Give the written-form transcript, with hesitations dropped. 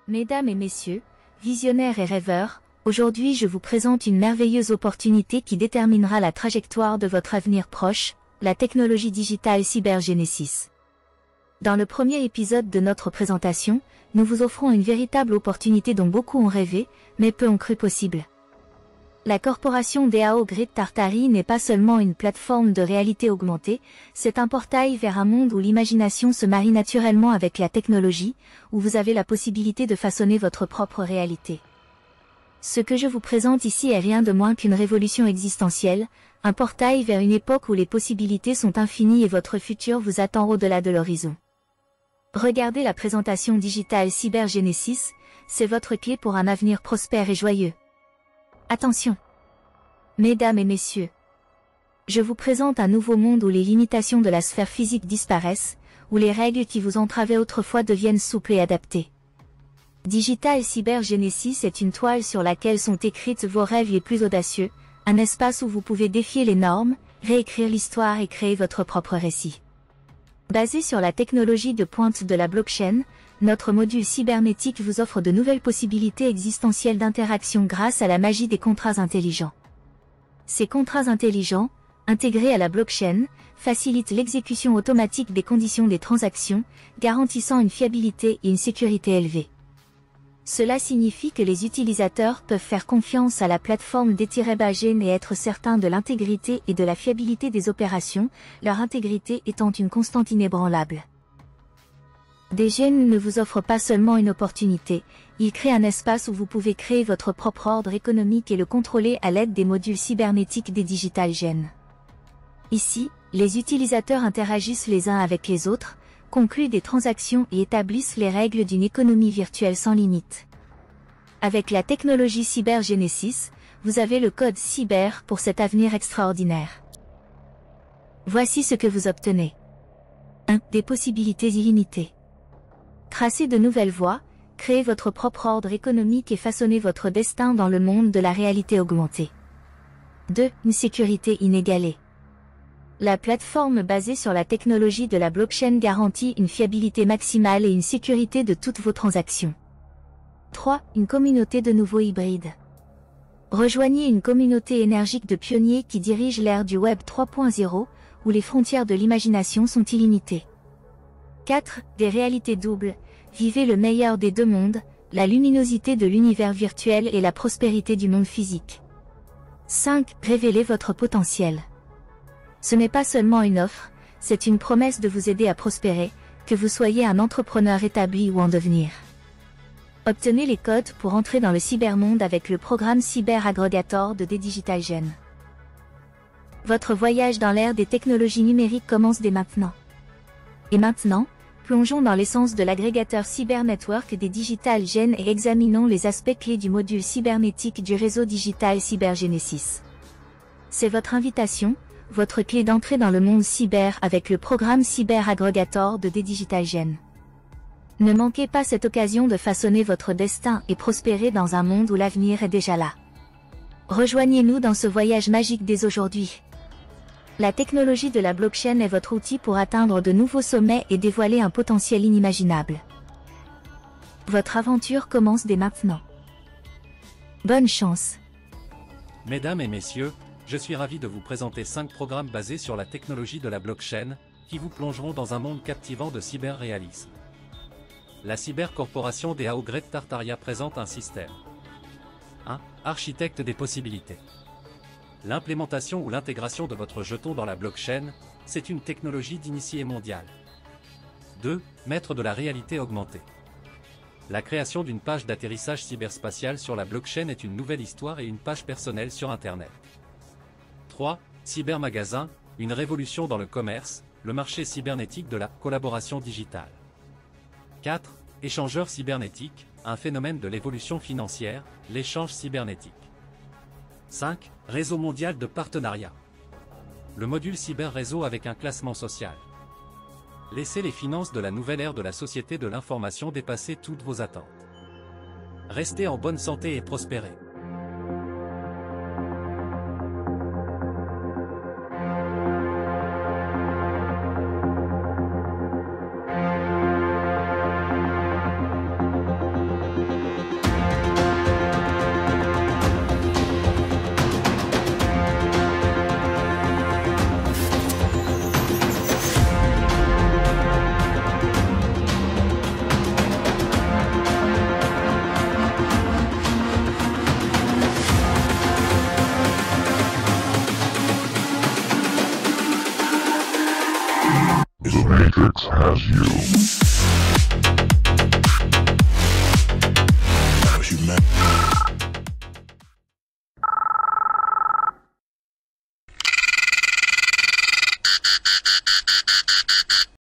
Mesdames et messieurs, visionnaires et rêveurs, aujourd'hui je vous présente une merveilleuse opportunité qui déterminera la trajectoire de votre avenir proche, la technologie digitale Cybergenesis. Dans le premier épisode de notre présentation, nous vous offrons une véritable opportunité dont beaucoup ont rêvé, mais peu ont cru possible. La corporation DAO Grid Tartary n'est pas seulement une plateforme de réalité augmentée, c'est un portail vers un monde où l'imagination se marie naturellement avec la technologie, où vous avez la possibilité de façonner votre propre réalité. Ce que je vous présente ici est rien de moins qu'une révolution existentielle, un portail vers une époque où les possibilités sont infinies et votre futur vous attend au-delà de l'horizon. Regardez la présentation digitale Cybergenesis, c'est votre clé pour un avenir prospère et joyeux. Attention! Mesdames et messieurs, je vous présente un nouveau monde où les limitations de la sphère physique disparaissent, où les règles qui vous entravaient autrefois deviennent souples et adaptées. Digital Cybergenesis est une toile sur laquelle sont écrites vos rêves les plus audacieux, un espace où vous pouvez défier les normes, réécrire l'histoire et créer votre propre récit. Basé sur la technologie de pointe de la blockchain, notre module cybernétique vous offre de nouvelles possibilités existentielles d'interaction grâce à la magie des contrats intelligents. Ces contrats intelligents, intégrés à la blockchain, facilitent l'exécution automatique des conditions des transactions, garantissant une fiabilité et une sécurité élevées. Cela signifie que les utilisateurs peuvent faire confiance à la plateforme d'Ethereum et être certains de l'intégrité et de la fiabilité des opérations, leur intégrité étant une constante inébranlable. DGen ne vous offre pas seulement une opportunité, il crée un espace où vous pouvez créer votre propre ordre économique et le contrôler à l'aide des modules cybernétiques des Digital Gen. Ici, les utilisateurs interagissent les uns avec les autres, concluent des transactions et établissent les règles d'une économie virtuelle sans limite. Avec la technologie Cybergenesis, vous avez le code cyber pour cet avenir extraordinaire. Voici ce que vous obtenez. 1. Des possibilités illimitées. Tracez de nouvelles voies, créez votre propre ordre économique et façonnez votre destin dans le monde de la réalité augmentée. 2. Une sécurité inégalée. La plateforme basée sur la technologie de la blockchain garantit une fiabilité maximale et une sécurité de toutes vos transactions. 3. Une communauté de nouveaux hybrides. Rejoignez une communauté énergique de pionniers qui dirigent l'ère du Web 3.0, où les frontières de l'imagination sont illimitées. 4. Des réalités doubles. Vivez le meilleur des deux mondes, la luminosité de l'univers virtuel et la prospérité du monde physique. 5. Révélez votre potentiel. Ce n'est pas seulement une offre, c'est une promesse de vous aider à prospérer, que vous soyez un entrepreneur établi ou en devenir. Obtenez les codes pour entrer dans le cybermonde avec le programme Cyber Aggregator de Digital Gen. Votre voyage dans l'ère des technologies numériques commence dès maintenant. Et maintenant, plongeons dans l'essence de l'agrégateur Cyber Network des Digital Gen et examinons les aspects clés du module cybernétique du réseau digital Cybergenesis. C'est votre invitation, votre clé d'entrée dans le monde cyber avec le programme Cyber Aggregator de Digital Gen. Ne manquez pas cette occasion de façonner votre destin et prospérer dans un monde où l'avenir est déjà là. Rejoignez-nous dans ce voyage magique dès aujourd'hui. La technologie de la blockchain est votre outil pour atteindre de nouveaux sommets et dévoiler un potentiel inimaginable. Votre aventure commence dès maintenant. Bonne chance. Mesdames et messieurs, je suis ravi de vous présenter 5 programmes basés sur la technologie de la blockchain, qui vous plongeront dans un monde captivant de cyberréalisme. La cybercorporation DAO Grid Tartary présente un système. 1. Architecte des possibilités. L'implémentation ou l'intégration de votre jeton dans la blockchain, c'est une technologie d'initié mondiale. 2. Maître de la réalité augmentée. La création d'une page d'atterrissage cyberspatial sur la blockchain est une nouvelle histoire et une page personnelle sur Internet. 3. Cybermagasin, une révolution dans le commerce, le marché cybernétique de la collaboration digitale. 4. Échangeur cybernétique, un phénomène de l'évolution financière, l'échange cybernétique. 5. Réseau mondial de partenariat. Le module cyber-réseau avec un classement social. Laissez les finances de la nouvelle ère de la société de l'information dépasser toutes vos attentes. Restez en bonne santé et prospérez. has you.